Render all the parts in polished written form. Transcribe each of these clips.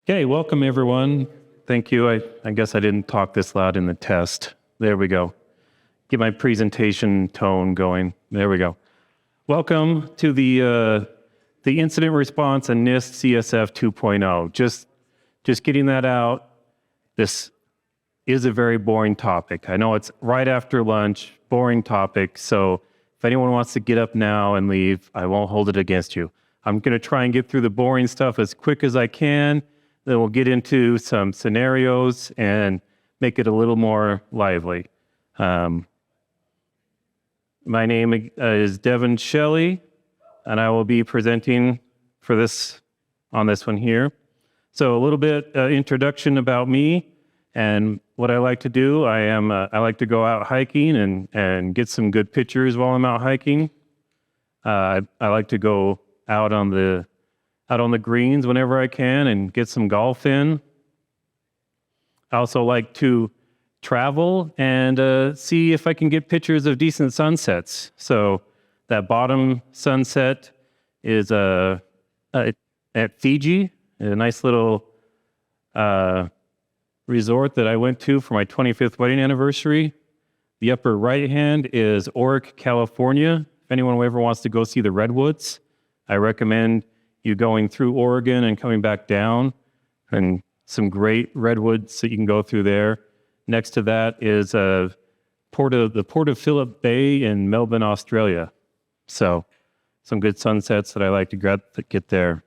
Okay, welcome everyone. Thank you. I guess I didn't talk this loud in the test. There we go. Get my presentation tone going. There we go. Welcome to the incident response and NIST CSF 2.0. Just getting that out. This is a very boring topic. I know it's right after lunch, boring topic. So if anyone wants to get up now and leave, I won't hold it against you. I'm going to try and get through the boring stuff as quick as I can. Then we'll get into some scenarios and make it a little more lively. My name is Devin Shelley, and I will be presenting for this on this one here. So a little bit introduction about me and what I like to do. I like to go out hiking and get some good pictures while I'm out hiking. I like to go out on the greens whenever I can and get some golf in. I also like to travel and see if I can get pictures of decent sunsets. So that bottom sunset is at Fiji, a nice little resort that I went to for my 25th wedding anniversary. The upper right hand is Oric, California. If anyone ever wants to go see the redwoods, I recommend you going through Oregon and coming back down, and some great redwoods that you can go through there. Next to that is the Port of Phillip Bay in Melbourne, Australia. So some good sunsets that I like to get there.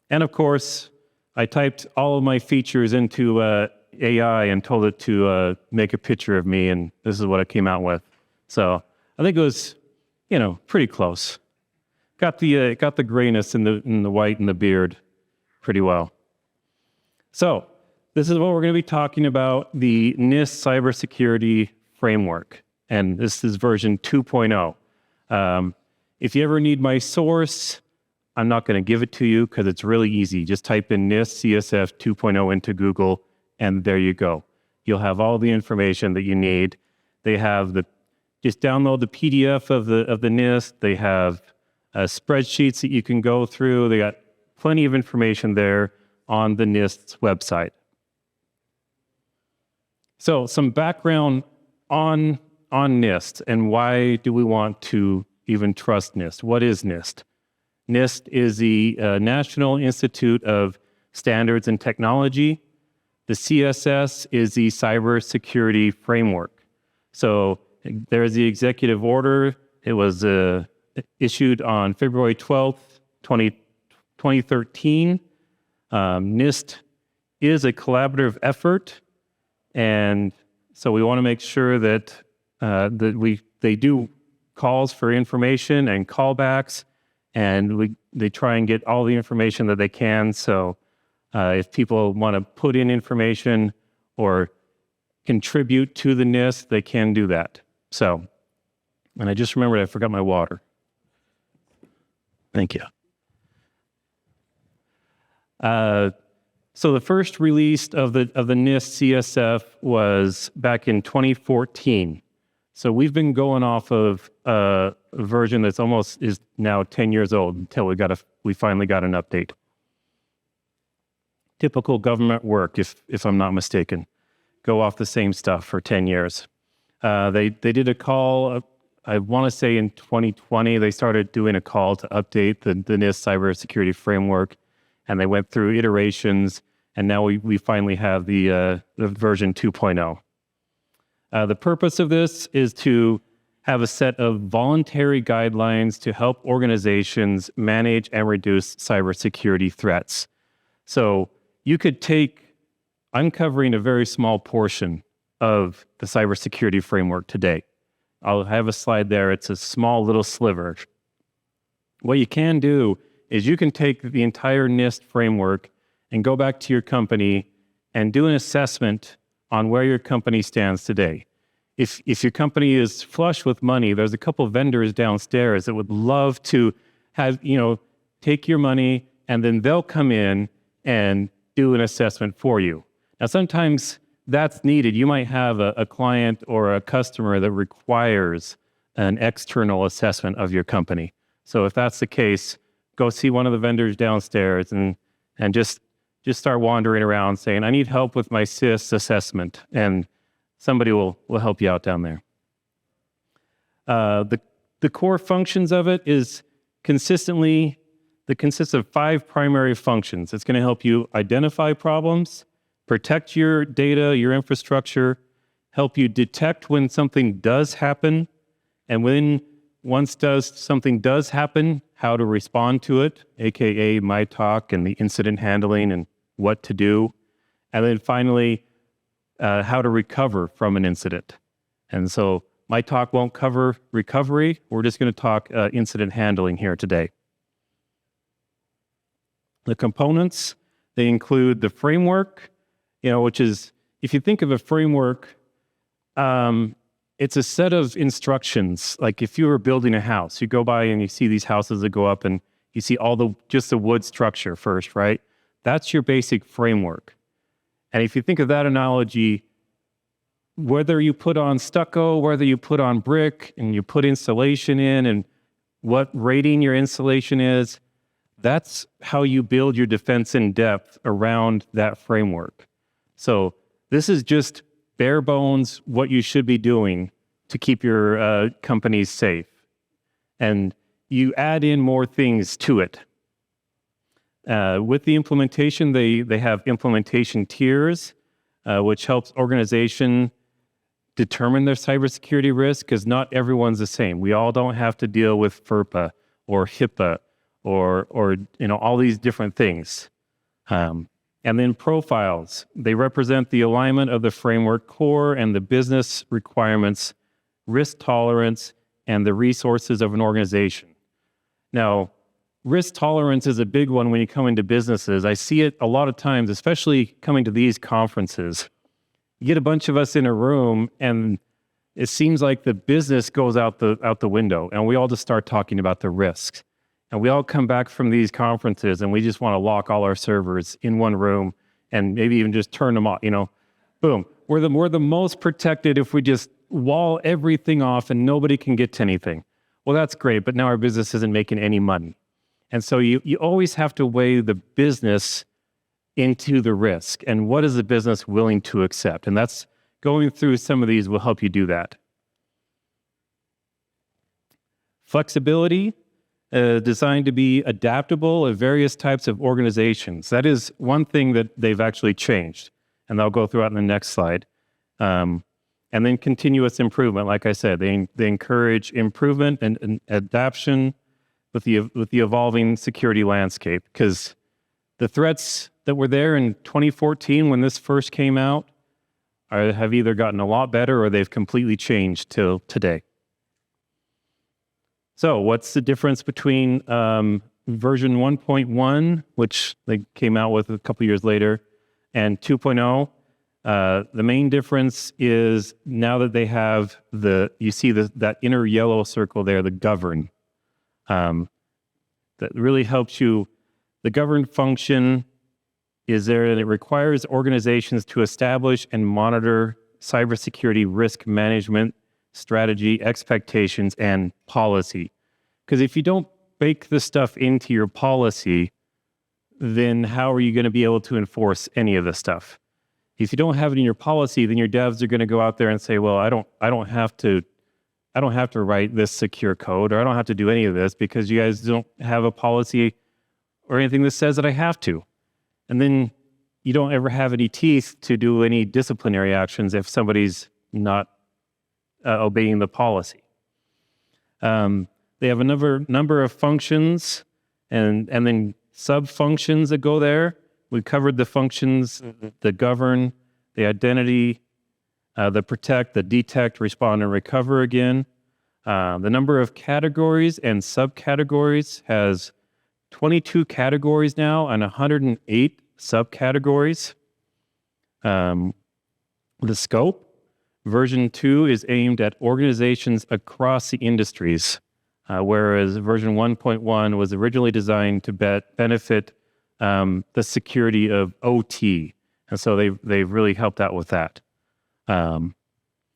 And of course, I typed all of my features into AI and told it to make a picture of me, and this is what it came out with. So I think it was, pretty close. Got the grayness in the white and the beard pretty well. So this is what we're going to be talking about, the NIST cybersecurity framework, and this is version 2.0. If you ever need my source, I'm not going to give it to you because it's really easy. Just type in NIST CSF 2.0 into Google, and there you go. You'll have all the information that you need. They have just download the PDF of the NIST. They have spreadsheets that you can go through. They got plenty of information there on the NIST's website. So some background on NIST and why do we want to even trust NIST? What is NIST? NIST is the National Institute of Standards and Technology. The CSS is the Cybersecurity Framework. So there's the executive order. It was issued on February 12th, 2013. NIST is a collaborative effort, and so we want to make sure that they do calls for information and callbacks, and they try and get all the information that they can. So if people want to put in information or contribute to the NIST, they can do that. So, and I just remembered I forgot my water. Thank you. So the first release of the NIST CSF was back in 2014. So we've been going off of a version that's is now 10 years old until we finally got an update. Typical government work, if I'm not mistaken. Go off the same stuff for 10 years. They did a call. I want to say in 2020, they started doing a call to update the NIST cybersecurity framework, and they went through iterations, and now we finally have the version 2.0. The purpose of this is to have a set of voluntary guidelines to help organizations manage and reduce cybersecurity threats. So you could I'm covering a very small portion of the cybersecurity framework today. I'll have a slide there. It's a small little sliver. What you can do is you can take the entire NIST framework and go back to your company and do an assessment on where your company stands today. If your company is flush with money, there's a couple vendors downstairs that would love to have, take your money, and then they'll come in and do an assessment for you. Now, sometimes that's needed. You might have a client or a customer that requires an external assessment of your company. So if that's the case, go see one of the vendors downstairs and just just start wandering around saying, I need help with my CIS assessment, and somebody will help you out down there. The core functions of it consists of 5 primary functions. It's going to help you identify problems, protect your data, your infrastructure, help you detect when something does happen, and once something does happen, how to respond to it, aka my talk and the incident handling and what to do, and then finally, how to recover from an incident. And so my talk won't cover recovery. We're just going to talk incident handling here today. The components, they include the framework, which is, if you think of a framework, it's a set of instructions. Like if you were building a house, you go by and you see these houses that go up and you see just the wood structure first, right? That's your basic framework. And if you think of that analogy, whether you put on stucco, whether you put on brick and you put insulation in and what rating your insulation is, that's how you build your defense in depth around that framework. So this is just bare bones what you should be doing to keep your companies safe. And you add in more things to it. With the implementation, they have implementation tiers, which helps organization determine their cybersecurity risk, because not everyone's the same. We all don't have to deal with FERPA or HIPAA or all these different things. And then profiles. They represent the alignment of the framework core and the business requirements, risk tolerance, and the resources of an organization. Now, risk tolerance is a big one when you come into businesses. I see it a lot of times, especially coming to these conferences. You get a bunch of us in a room, and it seems like the business goes out the window, and we all just start talking about the risks. And we all come back from these conferences and we just want to lock all our servers in one room and maybe even just turn them off, boom. We're the most protected if we just wall everything off and nobody can get to anything. Well, that's great, but now our business isn't making any money. And so you always have to weigh the business into the risk and what is the business willing to accept. And that's going through some of these will help you do that. Flexibility. Designed to be adaptable at various types of organizations. That is one thing that they've actually changed, and I'll go through it in the next slide. And then continuous improvement. Like I said, they encourage improvement and adaptation with the evolving security landscape, because the threats that were there in 2014 when this first came out have either gotten a lot better or they've completely changed till today. So what's the difference between version 1.1, which they came out with a couple years later, and 2.0? The main difference is now that they have you see that inner yellow circle there, the govern. That really helps you. The govern function is there, and it requires organizations to establish and monitor cybersecurity risk management strategy, expectations, and policy. Because if you don't bake the stuff into your policy, then how are you going to be able to enforce any of this stuff? If you don't have it in your policy, then your devs are going to go out there and say, well, I don't have to write this secure code, or I don't have to do any of this because you guys don't have a policy or anything that says that I have to. And then you don't ever have any teeth to do any disciplinary actions if somebody's not obeying the policy. They have a number of functions and then sub-functions that go there. We covered the functions, the govern, the identity, the protect, the detect, respond, and recover again. The number of categories and subcategories has 22 categories now and 108 subcategories. The scope, version 2 is aimed at organizations across the industries, whereas version 1.1 was originally designed to benefit the security of OT. And so they've really helped out with that.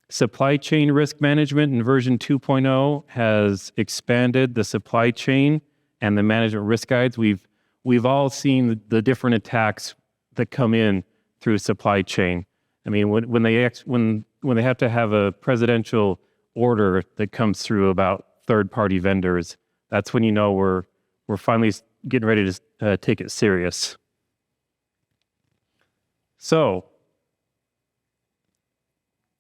Supply chain risk management in version 2.0 has expanded the supply chain and the management risk guides. We've all seen the different attacks that come in through supply chain. I mean, when they have to have a presidential order that comes through about third-party vendors, that's when you know we're finally getting ready to take it serious. So,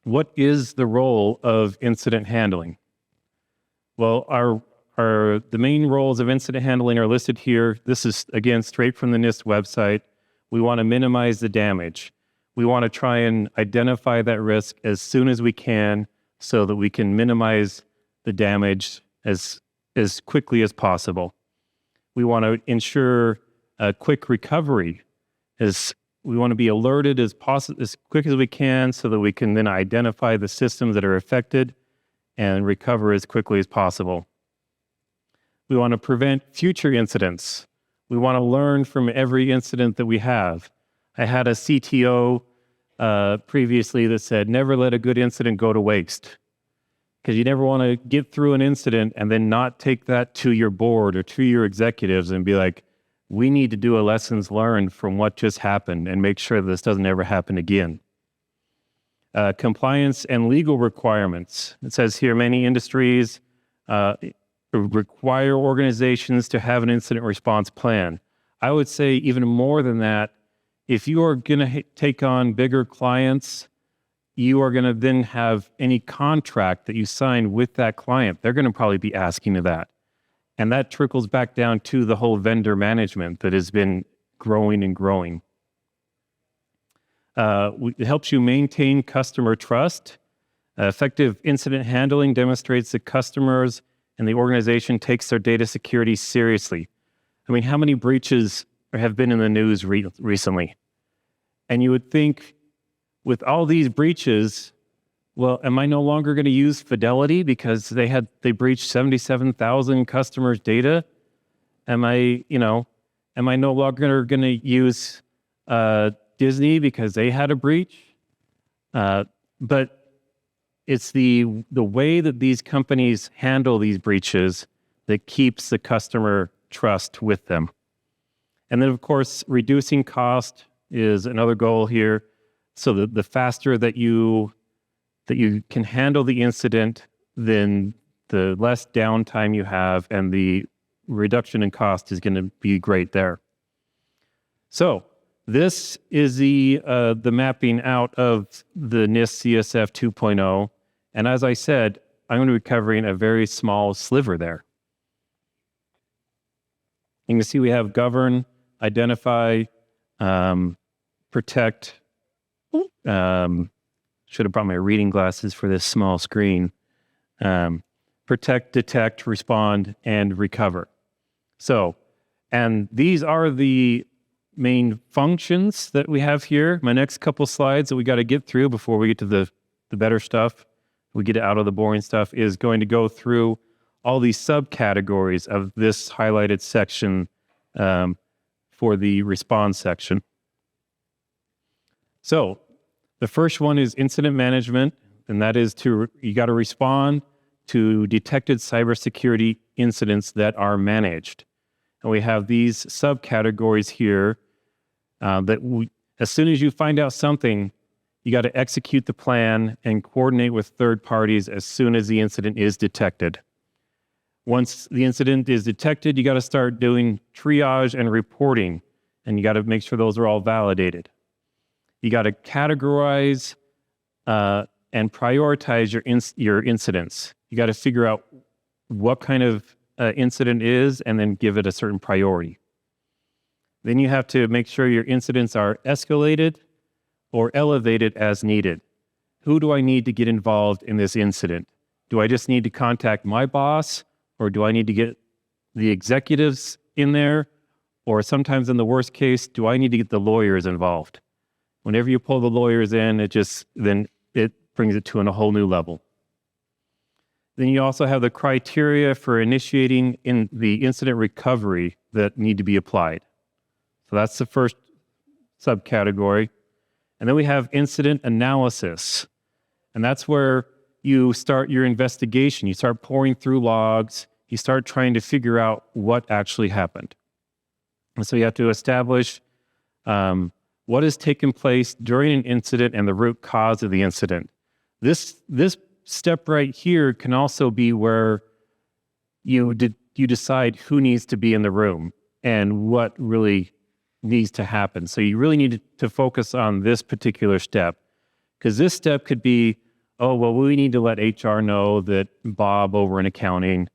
what is the role of incident handling? Well, the main roles of incident handling are listed here. This is, again, straight from the NIST website. We want to minimize the damage. We want to try and identify that risk as soon as we can so that we can minimize the damage as quickly as possible. We want to ensure a quick recovery. We want to be alerted as quick as we can so that we can then identify the systems that are affected and recover as quickly as possible. We want to prevent future incidents. We want to learn from every incident that we have. I had a CTO previously that said, never let a good incident go to waste. Because you never want to get through an incident and then not take that to your board or to your executives and be like, we need to do a lessons learned from what just happened and make sure that this doesn't ever happen again. Compliance and legal requirements. It says here, many industries require organizations to have an incident response plan. I would say even more than that, if you are going to take on bigger clients, you are going to then have any contract that you sign with that client. They're going to probably be asking you that. And that trickles back down to the whole vendor management that has been growing and growing. It helps you maintain customer trust. Effective incident handling demonstrates that customers and the organization takes their data security seriously. I mean, how many breaches have been in the news recently? And you would think, with all these breaches, well, am I no longer going to use Fidelity because they breached 77,000 customers' data? Am I no longer going to use Disney because they had a breach? But it's the way that these companies handle these breaches that keeps the customer trust with them. And then, of course, reducing cost is another goal here. So the faster that you can handle the incident, then the less downtime you have, and the reduction in cost is going to be great there. So this is the mapping out of the NIST CSF 2.0. And as I said, I'm going to be covering a very small sliver there. You can see we have govern, identify, protect. Should have brought my reading glasses for this small screen. Protect, detect, respond, and recover. So, and these are the main functions that we have here. My next couple slides that we got to get through before we get to the better stuff, we get out of the boring stuff, is going to go through all these subcategories of this highlighted section for the response section. So the first one is incident management, and that is you got to respond to detected cybersecurity incidents that are managed. And we have these subcategories here as soon as you find out something, you got to execute the plan and coordinate with third parties as soon as the incident is detected. Once the incident is detected, you got to start doing triage and reporting, and you got to make sure those are all validated. You got to categorize and prioritize your incidents. You got to figure out what kind of incident is and then give it a certain priority. Then you have to make sure your incidents are escalated or elevated as needed. Who do I need to get involved in this incident? Do I just need to contact my boss, or do I need to get the executives in there? Or sometimes in the worst case, do I need to get the lawyers involved? Whenever you pull the lawyers in, it brings it to a whole new level. Then you also have the criteria for initiating in the incident recovery that need to be applied. So that's the first subcategory. And then we have incident analysis. And that's where you start your investigation. You start pouring through logs. You start trying to figure out what actually happened. And so you have to establish what what has taken place during an incident and the root cause of the incident. This step right here can also be where you decide who needs to be in the room and what really needs to happen. So you really need to focus on this particular step, because this step could be, oh, well, we need to let HR know that Bob over in accounting,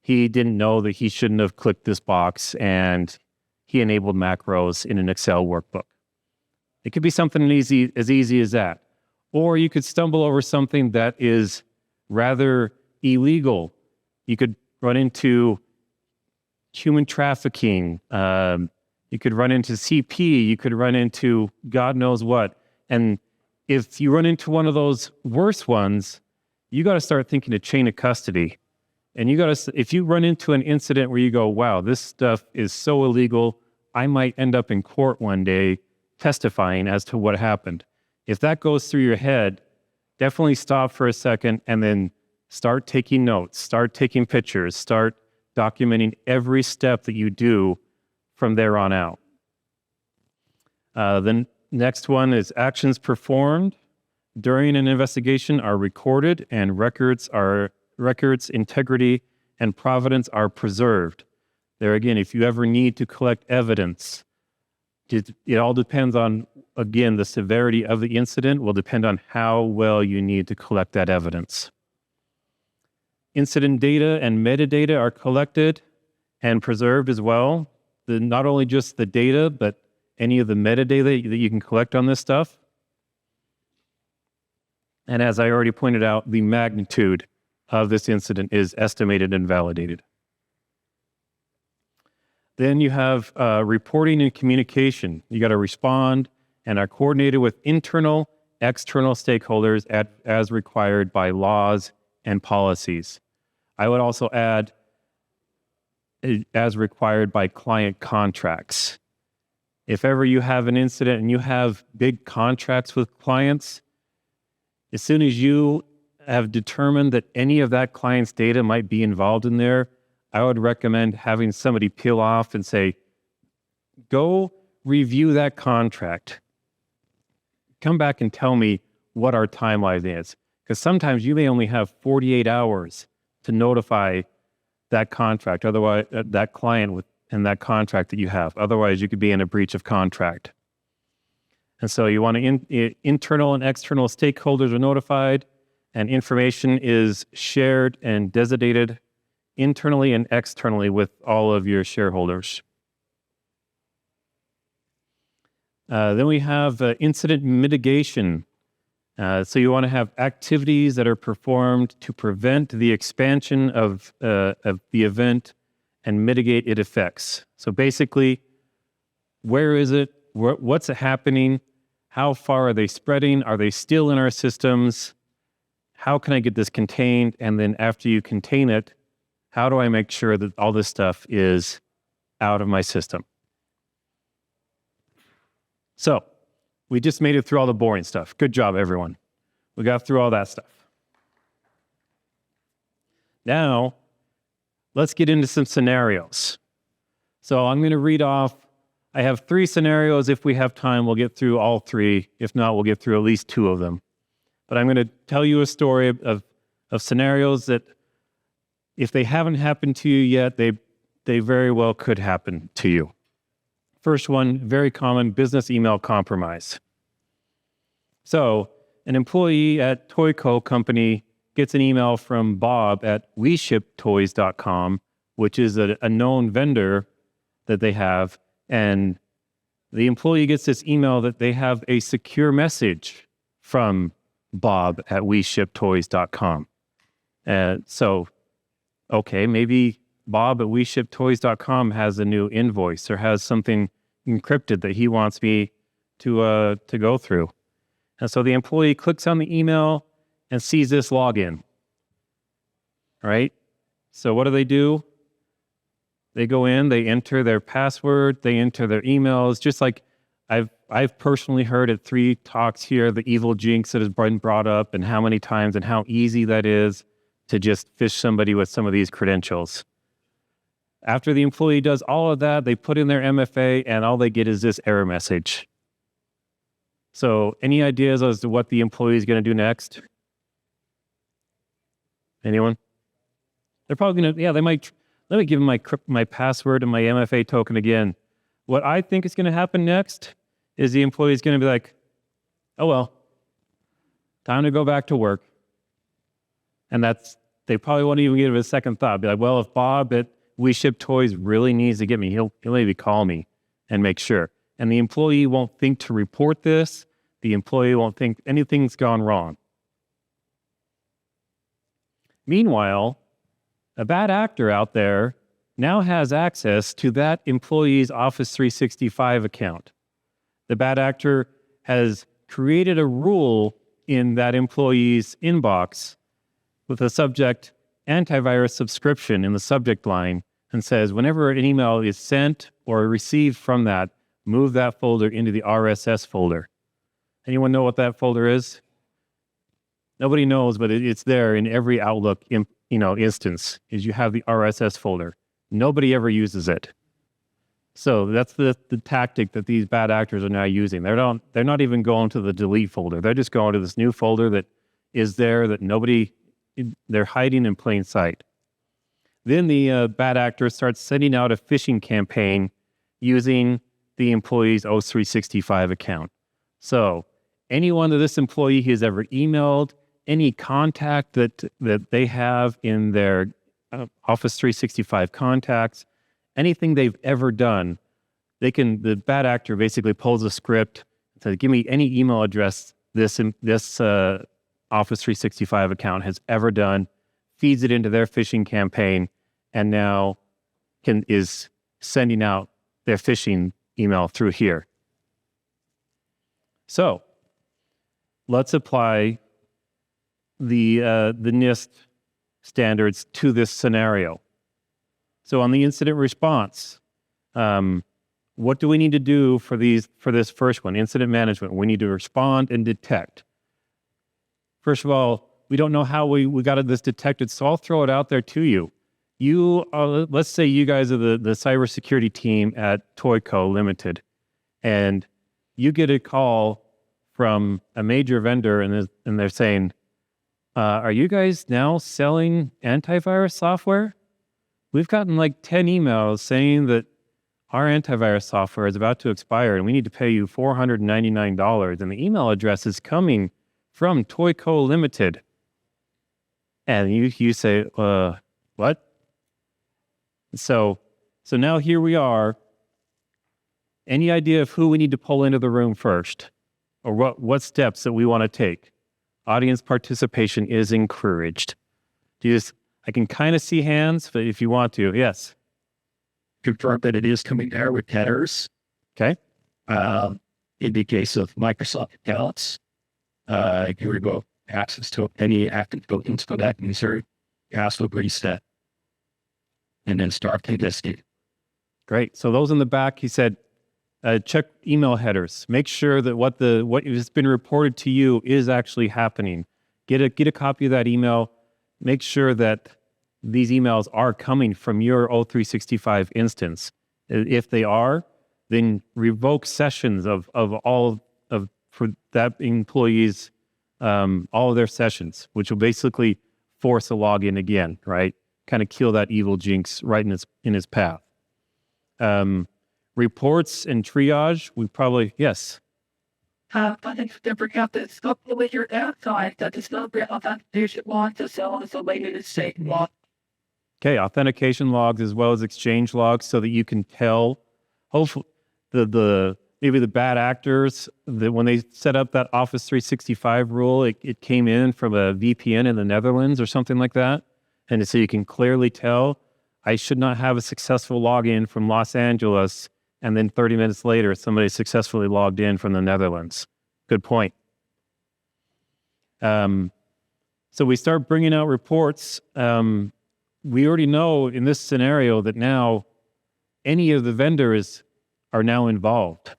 he didn't know that he shouldn't have clicked this box and he enabled macros in an Excel workbook. It could be something as easy as that. Or you could stumble over something that is rather illegal. You could run into human trafficking. You could run into CP. You could run into God knows what. And if you run into one of those worse ones, you got to start thinking of chain of custody. And if you run into an incident where you go, wow, this stuff is so illegal, I might end up in court one day testifying as to what happened. If that goes through your head, definitely stop for a second and then start taking notes, start taking pictures, start documenting every step that you do from there on out. The next one is actions performed during an investigation are recorded and records integrity and provenance are preserved. There again, if you ever need to collect evidence, it all depends on, again, the severity of the incident will depend on how well you need to collect that evidence. Incident data and metadata are collected and preserved as well. Not only just the data, but any of the metadata that you can collect on this stuff. And as I already pointed out, the magnitude of this incident is estimated and validated. Then you have reporting and communication. You got to respond and are coordinated with internal, external stakeholders as required by laws and policies. I would also add as required by client contracts. If ever you have an incident and you have big contracts with clients, as soon as you have determined that any of that client's data might be involved in there, I would recommend having somebody peel off and say, go review that contract. Come back and tell me what our timeline is. Because sometimes you may only have 48 hours to notify that contract, otherwise that client and that contract that you have. Otherwise, you could be in a breach of contract. And so you want to internal and external stakeholders are notified, and information is shared and designated internally and externally with all of your shareholders. Then we have incident mitigation. So you want to have activities that are performed to prevent the expansion of the event and mitigate its effects. So basically, where is it? What's happening? How far are they spreading? Are they still in our systems? How can I get this contained? And then after you contain it, how do I make sure that all this stuff is out of my system? So we just made it through all the boring stuff. Good job, everyone. We got through all that stuff. Now, let's get into some scenarios. So I'm going to read off. I have 3 scenarios. If we have time, we'll get through all 3. If not, we'll get through at least 2 of them. But I'm going to tell you a story of scenarios that, if they haven't happened to you yet, they very well could happen to you. First one, very common, business email compromise. So an employee at Toyco Company gets an email from Bob at WeShipToys.com, which is a known vendor that they have. And the employee gets this email that they have a secure message from Bob at WeShipToys.com. So, okay, maybe Bob at WeShipToys.com has a new invoice or has something encrypted that he wants me to go through. And so the employee clicks on the email and sees this login. All right? So what do? They go in, they enter their password, they enter their emails, just like I've personally heard at 3 talks here, the evil jinx that has been brought up and how many times and how easy that is to just phish somebody with some of these credentials. After the employee does all of that, they put in their MFA and all they get is this error message. So any ideas as to what the employee is going to do next? Anyone? They're probably going to, yeah, they might, let me give them my password and my MFA token again. What I think is going to happen next is the employee is going to be like, oh, well, time to go back to work. And they probably won't even give it a second thought. Be like, well, if Bob at We Ship Toys really needs to get me, he'll maybe call me and make sure. And the employee won't think to report this. The employee won't think anything's gone wrong. Meanwhile, a bad actor out there now has access to that employee's Office 365 account. The bad actor has created a rule in that employee's inbox with a subject antivirus subscription in the subject line and says, whenever an email is sent or received from that, move that folder into the RSS folder. Anyone know what that folder is? Nobody knows, but it's there in every Outlook instance, is you have the RSS folder. Nobody ever uses it. So that's the tactic that these bad actors are now using. They're not even going to the delete folder. They're just going to this new folder that is there that they're hiding in plain sight. Then the bad actor starts sending out a phishing campaign using the employee's O365 account. So anyone that this employee has ever emailed, any contact that they have in their Office 365 contacts, anything they've ever done, the bad actor basically pulls a script and says, give me any email address this Office 365 account has ever done, feeds it into their phishing campaign, and now is sending out their phishing email through here. So let's apply the NIST standards to this scenario. So on the incident response, what do we need to do for this first one, incident management? We need to respond and detect. First of all, we don't know how we got this detected, so I'll throw it out there to you. Let's say you guys are the cybersecurity team at Toyco Limited, and you get a call from a major vendor, and they're saying, are you guys now selling antivirus software? We've gotten like 10 emails saying that our antivirus software is about to expire and we need to pay you $499, and the email address is coming from Toyco Limited. And you say, what? So now here we are. Any idea of who we need to pull into the room first? Or what steps that we want to take? Audience participation is encouraged. I can kind of see hands, but if you want to, yes. Confirm that it is coming there with headers. Okay. In the case of Microsoft accounts, you revoke access to any active tokens for that user, password reset, and then start playlisting. Great. So those in the back, he said, check email headers. Make sure that what has been reported to you is actually happening. Get a copy of that email. Make sure that these emails are coming from your O365 instance. If they are, then revoke sessions for that employee's all of their sessions, which will basically force a login again, right? Kind of kill that evil jinx right in his path. Reports and triage, we probably, yes. But if they forget that stuff with your outside, that is not the authentication log to sell as a later state log. Okay, authentication logs as well as exchange logs so that you can tell, hopefully, maybe the bad actors, that when they set up that Office 365 rule, it came in from a VPN in the Netherlands or something like that. And so you can clearly tell, I should not have a successful login from Los Angeles, and then 30 minutes later, somebody successfully logged in from the Netherlands. Good point. So we start bringing out reports. We already know in this scenario that now any of the vendors are now involved.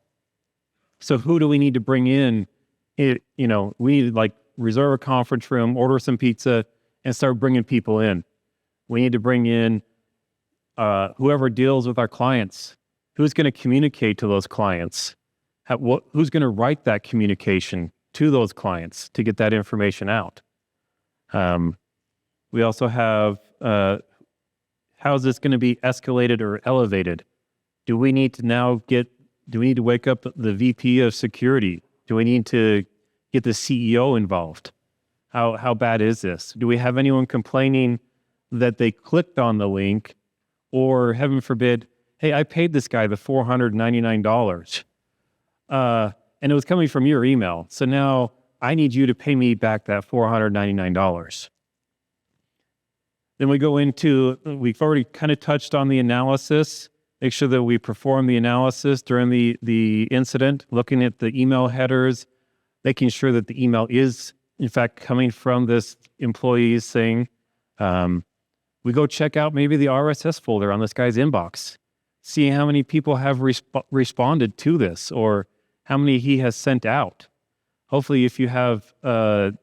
So who do we need to bring in? We need to reserve a conference room, order some pizza, and start bringing people in. We need to bring in whoever deals with our clients. Who's going to communicate to those clients? who's going to write that communication to those clients to get that information out? We also have, how is this going to be escalated or elevated? Do we need to wake up the VP of security? Do we need to get the CEO involved? How bad is this? Do we have anyone complaining that they clicked on the link, or heaven forbid, hey, I paid this guy the $499, and it was coming from your email. So now I need you to pay me back that $499. Then we go into, we've already kind of touched on the analysis. Make sure that we perform the analysis during the incident, looking at the email headers, making sure that the email is, in fact, coming from this employee's thing. We go check out maybe the RSS folder on this guy's inbox, see how many people have responded to this or how many he has sent out. Hopefully, if you have some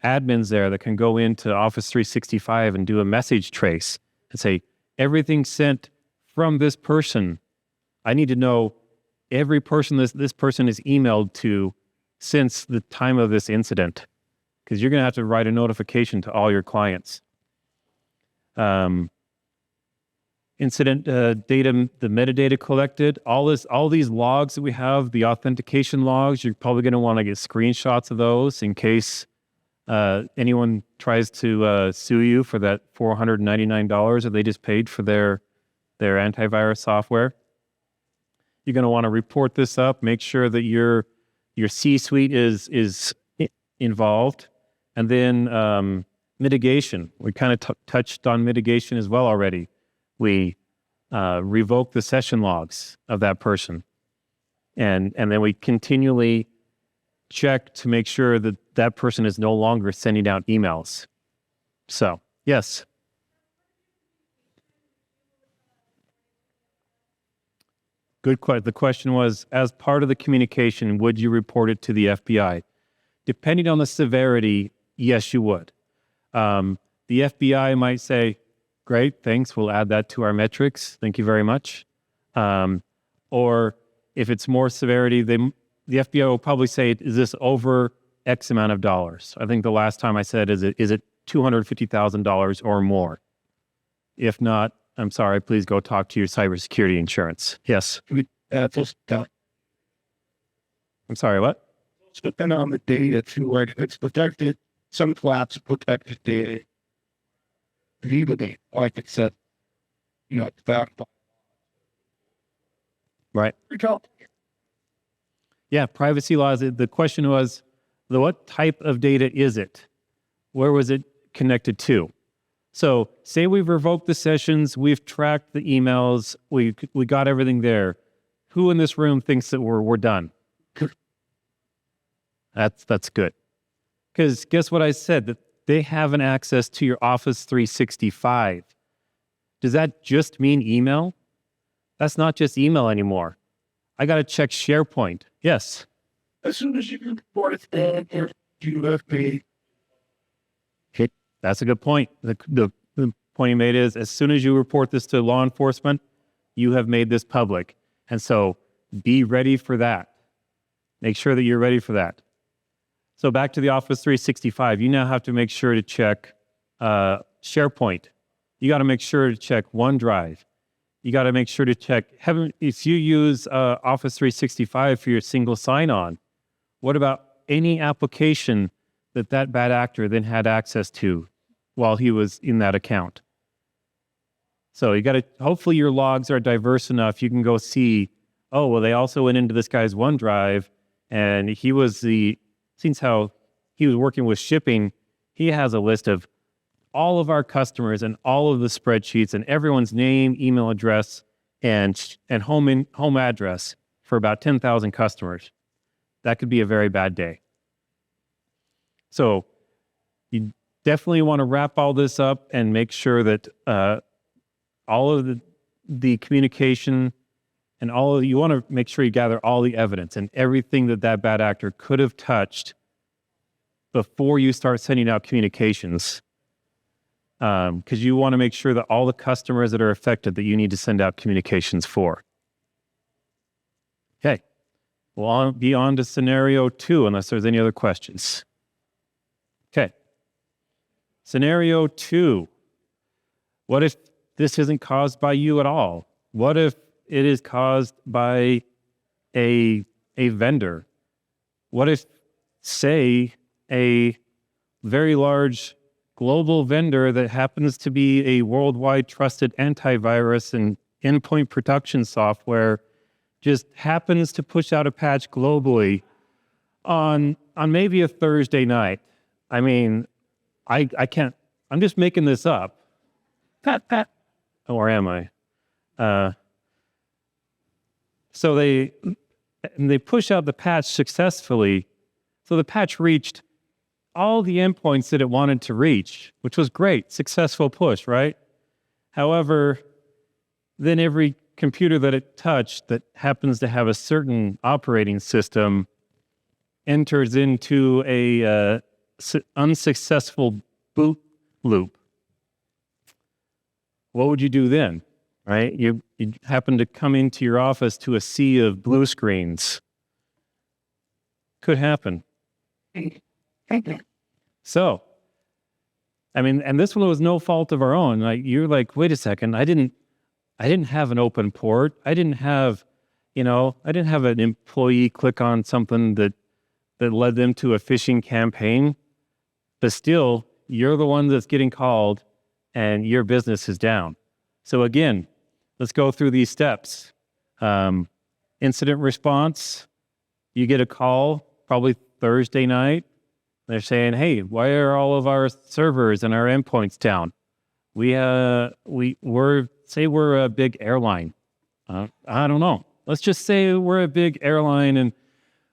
admins there that can go into Office 365 and do a message trace and say, everything sent from this person, I need to know every person this person is emailed to since the time of this incident, because you're going to have to write a notification to all your clients. Incident data, the metadata collected, all these logs that we have, the authentication logs, you're probably going to want to get screenshots of those in case anyone tries to sue you for that $499 that they just paid for their antivirus software. You're going to want to report this up, make sure that your C-suite is involved. And then mitigation. We kind of touched on mitigation as well already. We revoke the session logs of that person. And then we continually check to make sure that that person is no longer sending out emails. So, yes. Good question. The question was, as part of the communication, would you report it to the FBI? Depending on the severity, yes, you would. The FBI might say, great, thanks, we'll add that to our metrics. Thank you very much. Or if it's more severity, the FBI will probably say, is this over X amount of dollars? I think the last time I said, is it $250,000 or more? If not, I'm sorry, please go talk to your cybersecurity insurance. Yes. I'm sorry, what? It's depending on the data too, right? If it's protected, some clouds protected data. Legally, like it said, it's backed by. Right. Yeah, privacy laws. The question was, what type of data is it? Where was it connected to? So say we've revoked the sessions, we've tracked the emails, we got everything there. Who in this room thinks that we're done? That's good. Because guess what I said? That they have an access to your Office 365. Does that just mean email? That's not just email anymore. I got to check SharePoint. Yes. As soon as you report it, then you have paid. That's a good point. The point you made is, as soon as you report this to law enforcement, you have made this public. And so be ready for that. Make sure that you're ready for that. So back to the Office 365, you now have to make sure to check SharePoint. You got to make sure to check OneDrive. You got to make sure to check, if you use Office 365 for your single sign-on, what about any application that bad actor then had access to while he was in that account? So you got to, hopefully your logs are diverse enough. You can go see, oh, well, they also went into this guy's OneDrive, and he was since how he was working with shipping, he has a list of all of our customers and all of the spreadsheets and everyone's name, email address, and home address for about 10,000 customers. That could be a very bad day. So you definitely want to wrap all this up and make sure that all of the communication and you want to make sure you gather all the evidence and everything that bad actor could have touched before you start sending out communications. Because you want to make sure that all the customers that are affected that you need to send out communications for. Okay. We'll be on to scenario 2, unless there's any other questions. Okay. Scenario 2. What if this isn't caused by you at all? What if it is caused by a vendor? What if, say, a very large global vendor that happens to be a worldwide trusted antivirus and endpoint protection software just happens to push out a patch globally on maybe a Thursday night? I mean, I can't, I'm just making this up. Or am I? So they push out the patch successfully. So the patch reached all the endpoints that it wanted to reach, which was great, successful push, right? However, then every computer that it touched that happens to have a certain operating system enters into a unsuccessful boot loop. What would you do then, right? You happen to come into your office to a sea of blue screens. Could happen. So, I mean, and this one was no fault of our own. Like, you're like, wait a second, I didn't have an open port. I didn't have an employee click on something that led them to a phishing campaign. But still, you're the one that's getting called and your business is down. So again, let's go through these steps. Incident response, you get a call probably Thursday night. They're saying, hey, why are all of our servers and our endpoints down? We're a big airline. I don't know. Let's just say we're a big airline and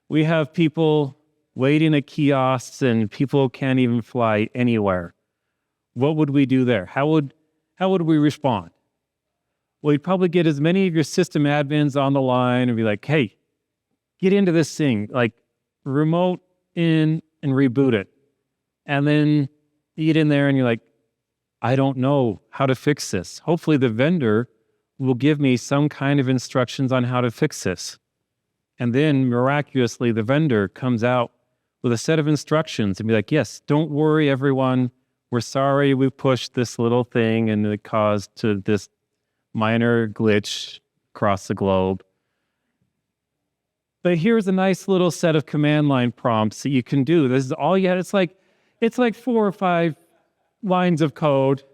we have people waiting at kiosks and people can't even fly anywhere. What would we do there? How would we respond? Well, you'd probably get as many of your system admins on the line and be like, hey, get into this thing, like remote in and reboot it. And then you get in there and you're like, I don't know how to fix this. Hopefully the vendor will give me some kind of instructions on how to fix this. And then miraculously, the vendor comes out with a set of instructions and be like, yes, don't worry, everyone. We're sorry we pushed this little thing and it caused to this minor glitch across the globe. But here's a nice little set of command line prompts that you can do. This is all you had. It's like 4 or 5 lines of code.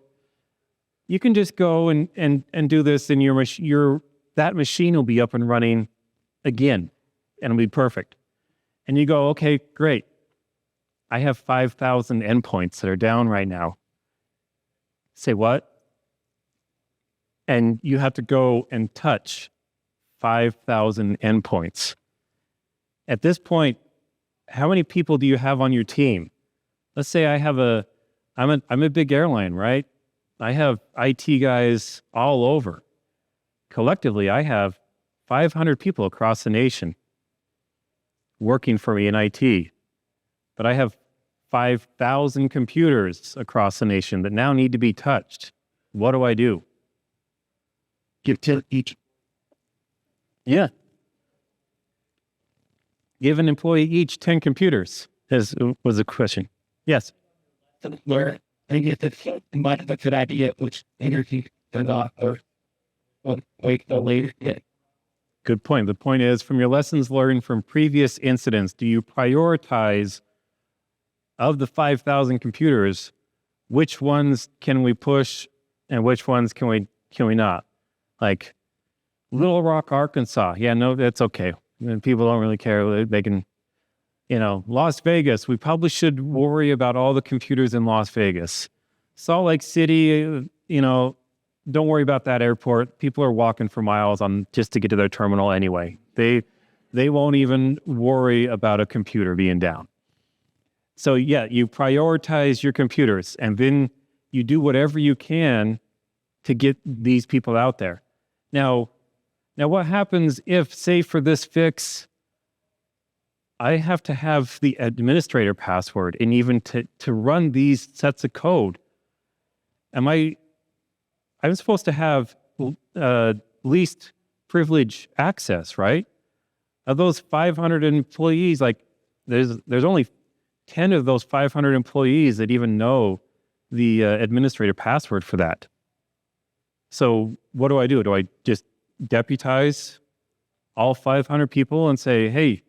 You can just go and do this, and that machine will be up and running again, and it'll be perfect. And you go, okay, great. I have 5,000 endpoints that are down right now. Say what? And you have to go and touch 5,000 endpoints. At this point, how many people do you have on your team? Let's say I'm a big airline, right? I have IT guys all over. Collectively, I have 500 people across the nation working for me in IT. But I have 5,000 computers across the nation that now need to be touched. What do I do? Give to each. Yeah. Give an employee each 10 computers, was the question. Yes. Learn. I get that might have a good idea which energy they're not or wait the later. Yeah. Good point. The point is, from your lessons learned from previous incidents, do you prioritize of the 5,000 computers, which ones can we push and which ones can we not? Like Little Rock, Arkansas. Yeah, no, that's okay. People don't really care. They can, Las Vegas. We probably should worry about all the computers in Las Vegas. Salt Lake City, don't worry about that airport. People are walking for miles just to get to their terminal anyway. They won't even worry about a computer being down. So yeah, you prioritize your computers and then you do whatever you can to get these people out there. Now what happens if, say for this fix, I have to have the administrator password and even to run these sets of code? I'm supposed to have least privilege access, right? Of those 500 employees, like there's only 10 of those 500 employees that even know the administrator password for that. So what do? Do I just deputize all 500 people and say, hey,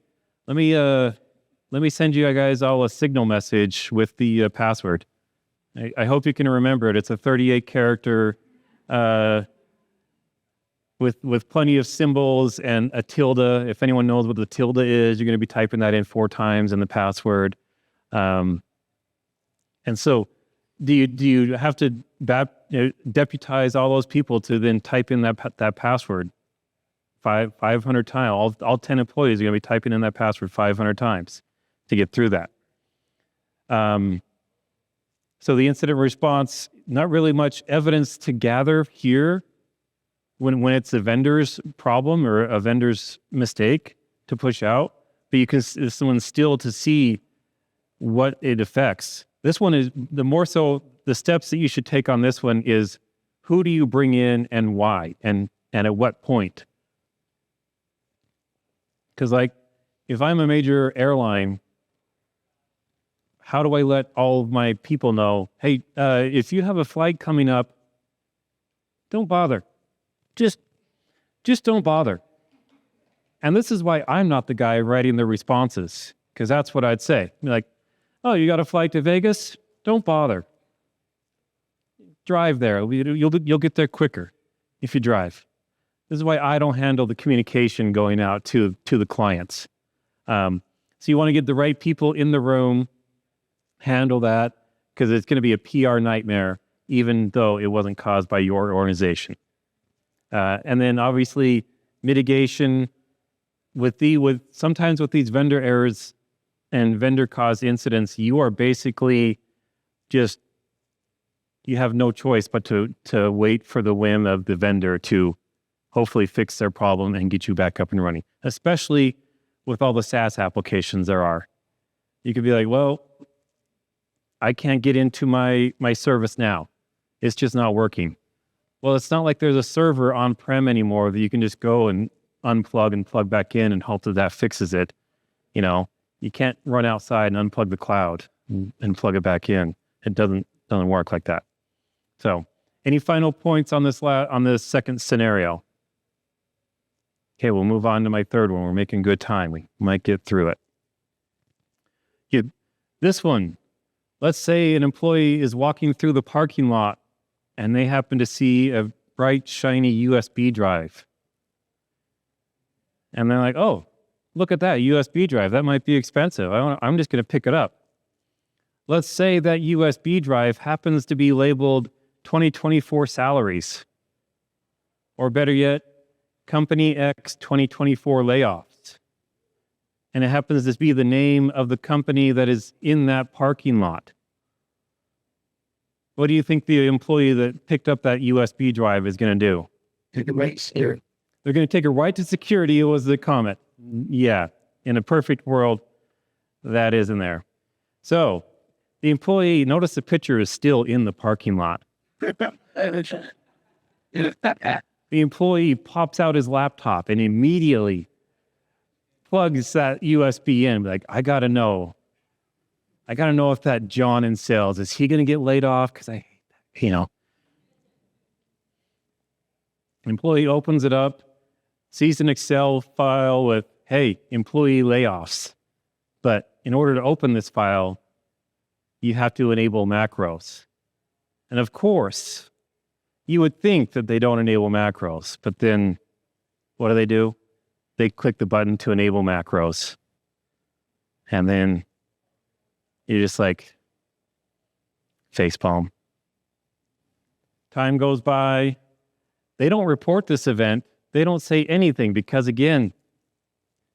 let me send you guys all a signal message with the password. I hope you can remember it. It's a 38 character with plenty of symbols and a tilde. If anyone knows what the tilde is, you're going to be typing that in 4 times in the password. And so do you have to deputize all those people to then type in that password 500 times? All 10 employees are going to be typing in that password 500 times to get through that. So the incident response, not really much evidence to gather here when it's a vendor's problem or a vendor's mistake to push out, but you can this one still to see what it affects. This one is the more so the steps that you should take on this one is who do you bring in and why and at what point? Because like if I'm a major airline, how do I let all of my people know, hey, if you have a flight coming up, don't bother. Just don't bother. And this is why I'm not the guy writing the responses, because that's what I'd say. Like, oh, you got a flight to Vegas? Don't bother. Drive there. You'll get there quicker if you drive. This is why I don't handle the communication going out to the clients. So you want to get the right people in the room, handle that, because it's going to be a PR nightmare, even though it wasn't caused by your organization. And then obviously mitigation sometimes with these vendor errors and vendor caused incidents, you are basically you have no choice but to wait for the whim of the vendor to hopefully fix their problem and get you back up and running, especially with all the SaaS applications there are. You could be like, well, I can't get into my service now. It's just not working. Well, it's not like there's a server on-prem anymore that you can just go and unplug and plug back in and hope that fixes it. You know, you can't run outside and unplug the cloud and plug it back in. It doesn't work like that. So, any final points on this second scenario? Okay, we'll move on to my third one. We're making good time. We might get through it. This one, let's say an employee is walking through the parking lot and they happen to see a bright, shiny USB drive. And they're like, oh, look at that USB drive. That might be expensive. I'm just going to pick it up. Let's say that USB drive happens to be labeled 2024 salaries. Or better yet, Company X 2024 layoffs. And it happens to be the name of the company that is in that parking lot. What do you think the employee that picked up that USB drive is going to do? Take it right here. They're going to take it right to security. It was the comment. Yeah, in a perfect world, that isn't there. So the employee, notice the picture is still in the parking lot. The employee pops out his laptop and immediately plugs that USB in. Like, I got to know if that John in sales, is he going to get laid off? Because employee opens it up, sees an Excel file with, hey, employee layoffs. But in order to open this file, you have to enable macros. And of course, you would think that they don't enable macros, but then what do? They click the button to enable macros. And then you're just like, facepalm. Time goes by. They don't report this event. They don't say anything because, again,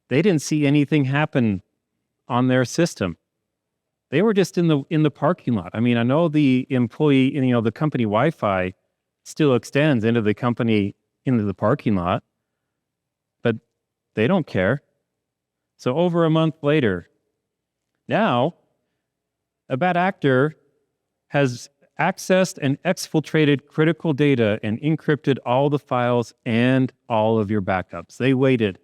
they didn't see anything happen on their system. They were just in the parking lot. I mean, I know the employee, the company Wi-Fi still extends into the parking lot, but they don't care. So over a month later, now a bad actor has accessed and exfiltrated critical data and encrypted all the files and all of your backups. They waited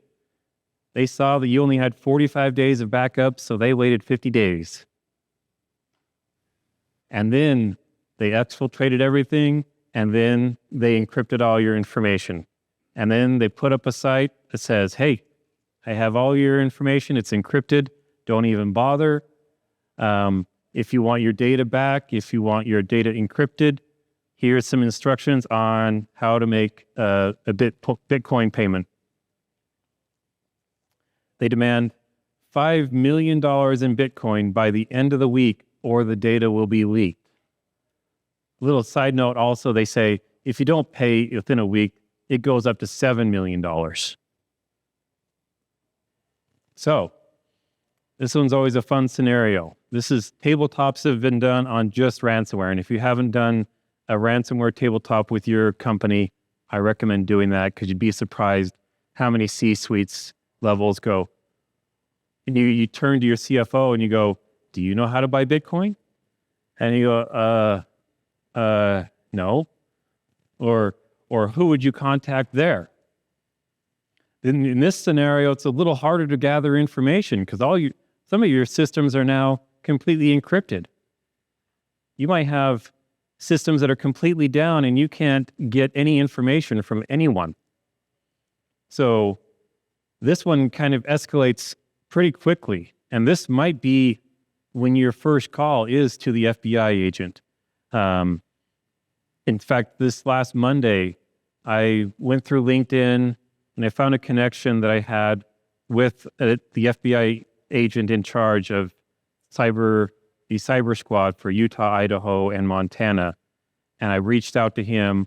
They saw that you only had 45 days of backup, so they waited 50 days. And then they exfiltrated everything, and then they encrypted all your information. And then they put up a site that says, hey, I have all your information. It's encrypted. Don't even bother. If you want your data back, if you want your data encrypted, here's some instructions on how to make a Bitcoin payment. They demand $5 million in Bitcoin by the end of the week, or the data will be leaked. Little side note also, they say, if you don't pay within a week, it goes up to $7 million. So, this one's always a fun scenario. Tabletops have been done on just ransomware. And if you haven't done a ransomware tabletop with your company, I recommend doing that, because you'd be surprised how many C-suites levels go. And you turn to your CFO and you go, do you know how to buy Bitcoin? And you go, no. Or who would you contact there? In this scenario, it's a little harder to gather information, because some of your systems are now completely encrypted. You might have systems that are completely down and you can't get any information from anyone. So this one kind of escalates pretty quickly. And this might be when your first call is to the FBI agent. In fact, this last Monday, I went through LinkedIn and I found a connection that I had with the FBI agent in charge of the cyber squad for Utah, Idaho, and Montana. And I reached out to him,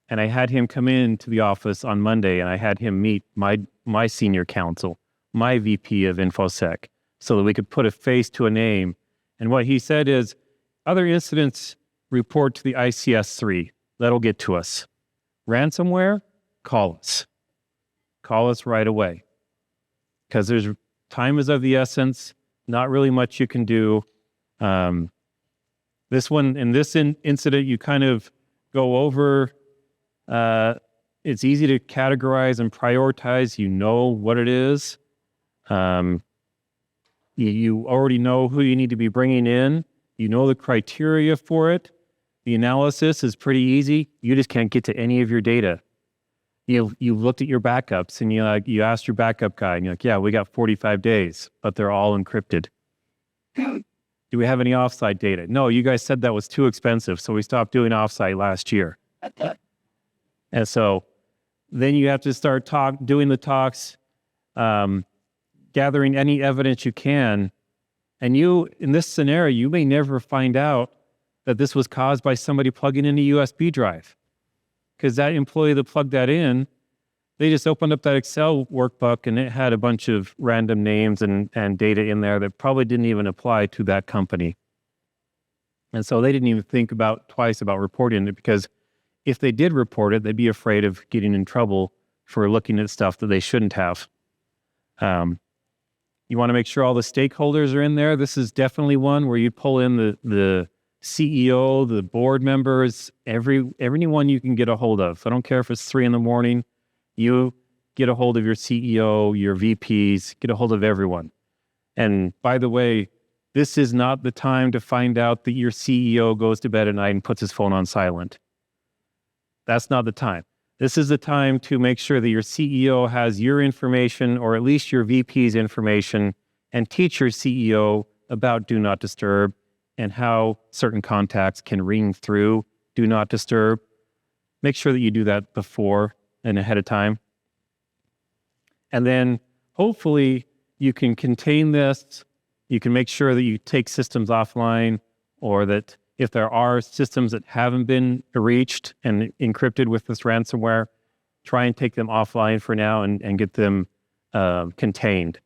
and I had him come into the office on Monday, and I had him meet my senior counsel, my VP of InfoSec, so that we could put a face to a name. And what he said is, other incidents report to the ICS-3. That'll get to us. Ransomware, call us. Call us right away. Because time is of the essence, not really much you can do. This one, in this incident, you kind of go over, it's easy to categorize and prioritize. You know what it is. You already know who you need to be bringing in. You know the criteria for it. The analysis is pretty easy. You just can't get to any of your data. You looked at your backups and you asked your backup guy and you're like, yeah, we got 45 days, but they're all encrypted. Do we have any offsite data? No, you guys said that was too expensive, so we stopped doing offsite last year. And so then you have to start doing the talks, gathering any evidence you can. And in this scenario, you may never find out that this was caused by somebody plugging in a USB drive. Because that employee that plugged that in, they just opened up that Excel workbook and it had a bunch of random names and data in there that probably didn't even apply to that company. And so they didn't even think twice about reporting it, because if they did report it, they'd be afraid of getting in trouble for looking at stuff that they shouldn't have. You want to make sure all the stakeholders are in there. This is definitely one where you pull in the CEO, the board members, everyone you can get a hold of. I don't care if it's 3 a.m. You get a hold of your CEO, your VPs, get a hold of everyone. And by the way, this is not the time to find out that your CEO goes to bed at night and puts his phone on silent. That's not the time. This is the time to make sure that your CEO has your information, or at least your VP's information, and teach your CEO about Do Not Disturb and how certain contacts can ring through Do Not Disturb. Make sure that you do that before and ahead of time. And then hopefully you can contain this. You can make sure that you take systems offline, or that if there are systems that haven't been reached and encrypted with this ransomware, try and take them offline for now and get them contained.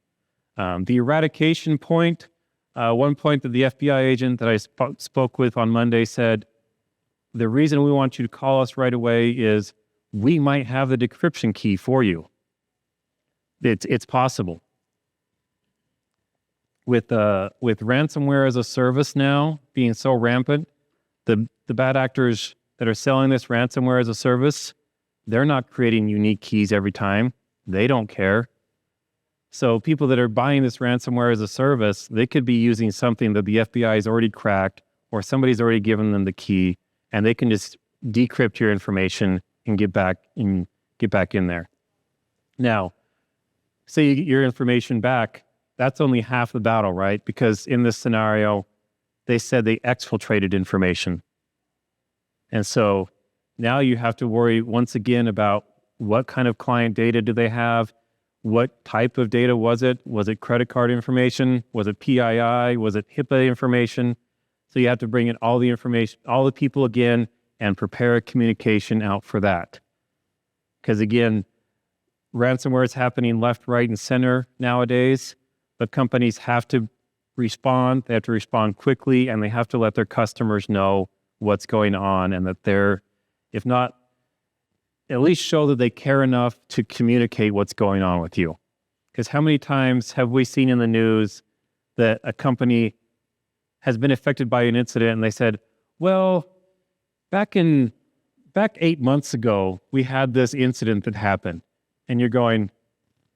The eradication point, one point that the FBI agent that I spoke with on Monday said, the reason we want you to call us right away is we might have the decryption key for you. It's possible. With ransomware as a service now being so rampant, the bad actors that are selling this ransomware as a service, they're not creating unique keys every time. They don't care. So people that are buying this ransomware as a service, they could be using something that the FBI has already cracked or somebody's already given them the key, and they can just decrypt your information and get back in there. Now, say you get your information back, that's only half the battle, right? Because in this scenario, they said they exfiltrated information. And so now you have to worry once again about what kind of client data do they have? What type of data was it? Was it credit card information? Was it PII? Was it HIPAA information? So you have to bring in all the information, all the people again, and prepare a communication out for that. Because again, ransomware is happening left, right, and center nowadays, but companies have to respond. They have to respond quickly, and they have to let their customers know what's going on, and that they're, if not, at least show that they care enough to communicate what's going on with you. Because how many times have we seen in the news that a company has been affected by an incident and they said, well, back 8 months ago, we had this incident that happened. And you're going,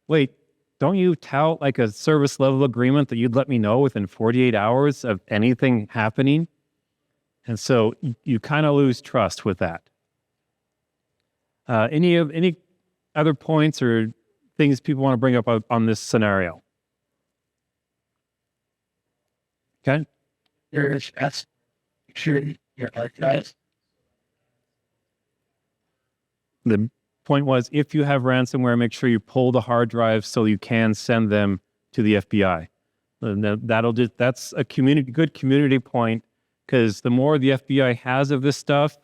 wait, don't you tout like a service level agreement that you'd let me know within 48 hours of anything happening? And so you kind of lose trust with that. Any other points or things people want to bring up on this scenario? Okay. That's sure. Guys. The point was, if you have ransomware, make sure you pull the hard drive so you can send them to the FBI. And that's a good community point, because the more the FBI has of this stuff,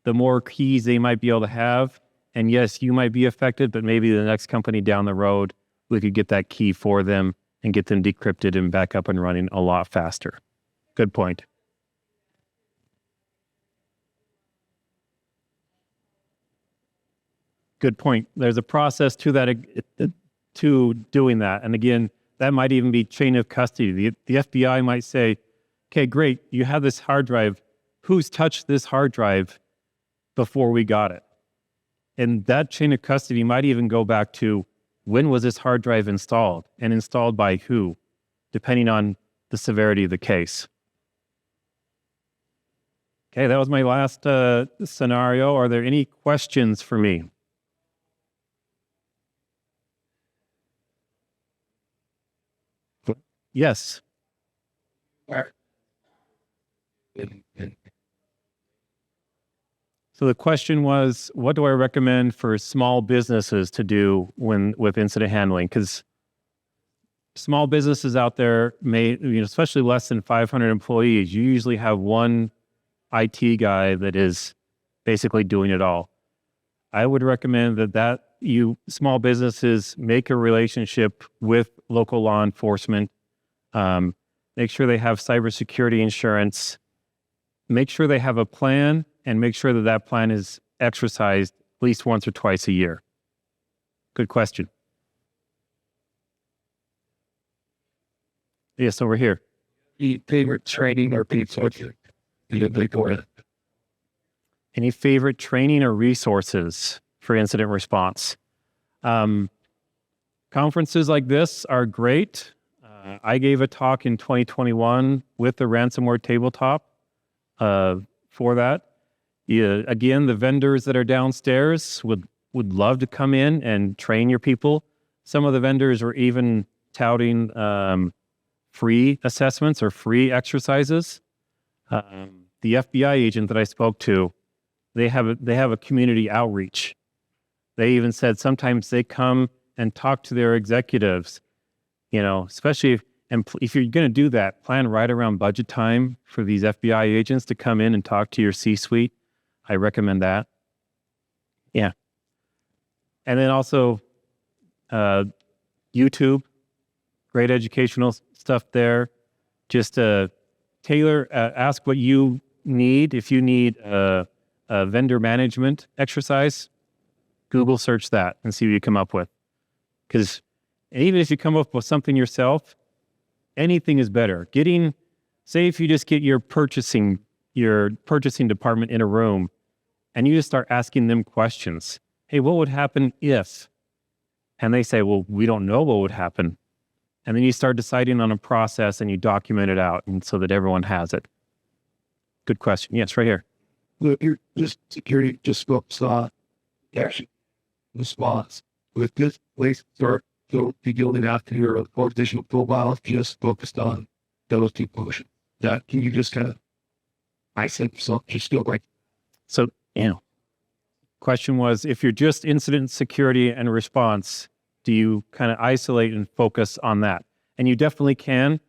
the more keys they might be able to have. And yes, you might be affected, but maybe the next company down the road, we could get that key for them and get them decrypted and back up and running a lot faster. Good point. Good point. There's a process to that, to doing that. And again, that might even be chain of custody. The FBI might say, okay, great, you have this hard drive. Who's touched this hard drive before we got it? And that chain of custody might even go back to, when was this hard drive installed, and installed by who, depending on the severity of the case. Okay, that was my last scenario. Are there any questions for me? Yes. So the question was, what do I recommend for small businesses to do with incident handling? Because small businesses out there especially less than 500 employees, you usually have one IT guy that is basically doing it all. I would recommend that small businesses make a relationship with local law enforcement. Make sure they have cybersecurity insurance. Make sure they have a plan, and make sure that plan is exercised at least once or twice a year. Good question. Yes, over here. Any favorite training or resources? Any favorite training or resources for incident response? Conferences like this are great. I gave a talk in 2021 with the ransomware tabletop for that. Again, the vendors that are downstairs would love to come in and train your people. Some of the vendors are even touting free assessments or free exercises. The FBI agent that I spoke to, they have a community outreach. They even said sometimes they come and talk to their executives. Especially if you're going to do that, plan right around budget time for these FBI agents to come in and talk to your C-suite. I recommend that. Yeah. And then also YouTube, great educational stuff there. Just ask what you need. If you need a vendor management exercise, Google search that and see what you come up with. Because even if you come up with something yourself, anything is better. Say if you just get your purchasing department in a room and you just start asking them questions. Hey, what would happen if? And they say, well, we don't know what would happen. And then you start deciding on a process and you document it out and so that everyone has it. Good question. Yes, right here. Look, you're just security just focused on action response. With this place start so to building out to your organizational profile just focused on those two motions. That can you just kind of isolate yourself just feel like So, question was, if you're just incident security and response, do you kind of isolate and focus on that? And you definitely can.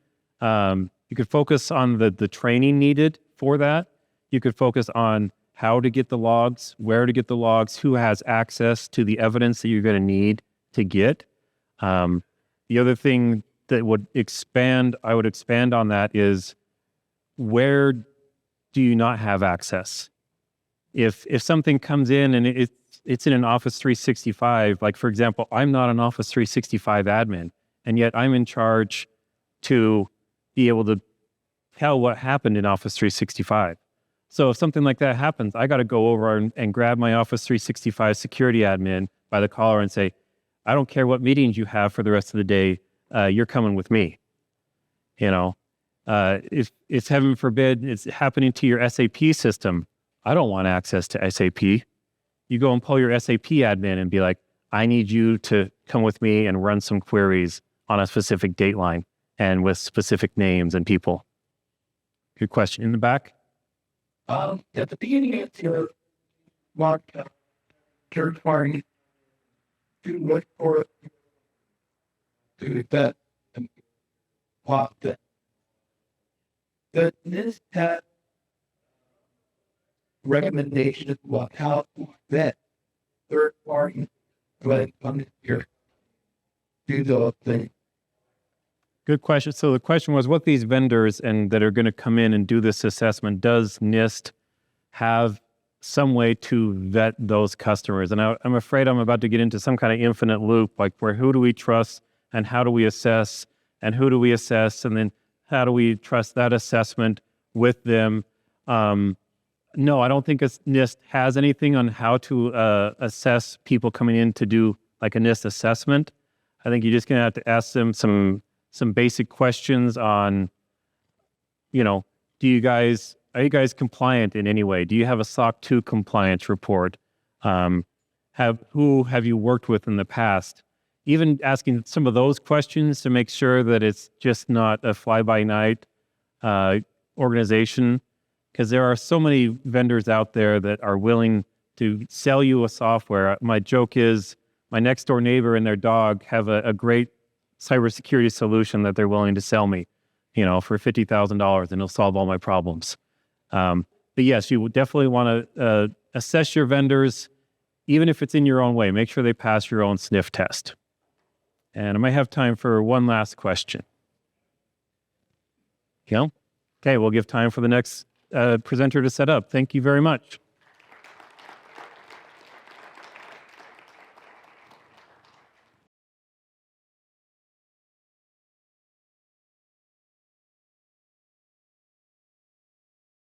You could focus on the training needed for that. You could focus on how to get the logs, where to get the logs, who has access to the evidence that you're going to need to get. The other thing that I would expand on that is, where do you not have access? If something comes in and it's in an Office 365, like for example, I'm not an Office 365 admin, and yet I'm in charge to be able to tell what happened in Office 365. So if something like that happens, I got to go over and grab my Office 365 security admin by the collar and say, I don't care what meetings you have for the rest of the day, you're coming with me. If it's, heaven forbid, it's happening to your SAP system, I don't want access to SAP. You go and pull your SAP admin and be like, I need you to come with me and run some queries on a specific dateline and with specific names and people. Good question. In the back? at the beginning of your mark third party to look for to that what the NIST had recommendations about how to vet third party when come here do the thing. Good question. So the question was, what these vendors that are going to come in and do this assessment, does NIST have some way to vet those customers? And I'm afraid I'm about to get into some kind of infinite loop, like who do we trust and how do we assess and who do we assess? And then how do we trust that assessment with them? No, I don't think NIST has anything on how to assess people coming in to do like a NIST assessment. I think you're just going to have to ask them some basic questions on, are you guys compliant in any way? Do you have a SOC 2 compliance report? Who have you worked with in the past? Even asking some of those questions to make sure that it's just not a fly-by-night organization, because there are so many vendors out there that are willing to sell you a software. My joke is my next door neighbor and their dog have a great cybersecurity solution that they're willing to sell me, for $50,000, and it'll solve all my problems. But yes, you would definitely want to assess your vendors, even if it's in your own way. Make sure they pass your own sniff test. And I might have time for one last question. Okay, we'll give time for the next presenter to set up. Thank you very much.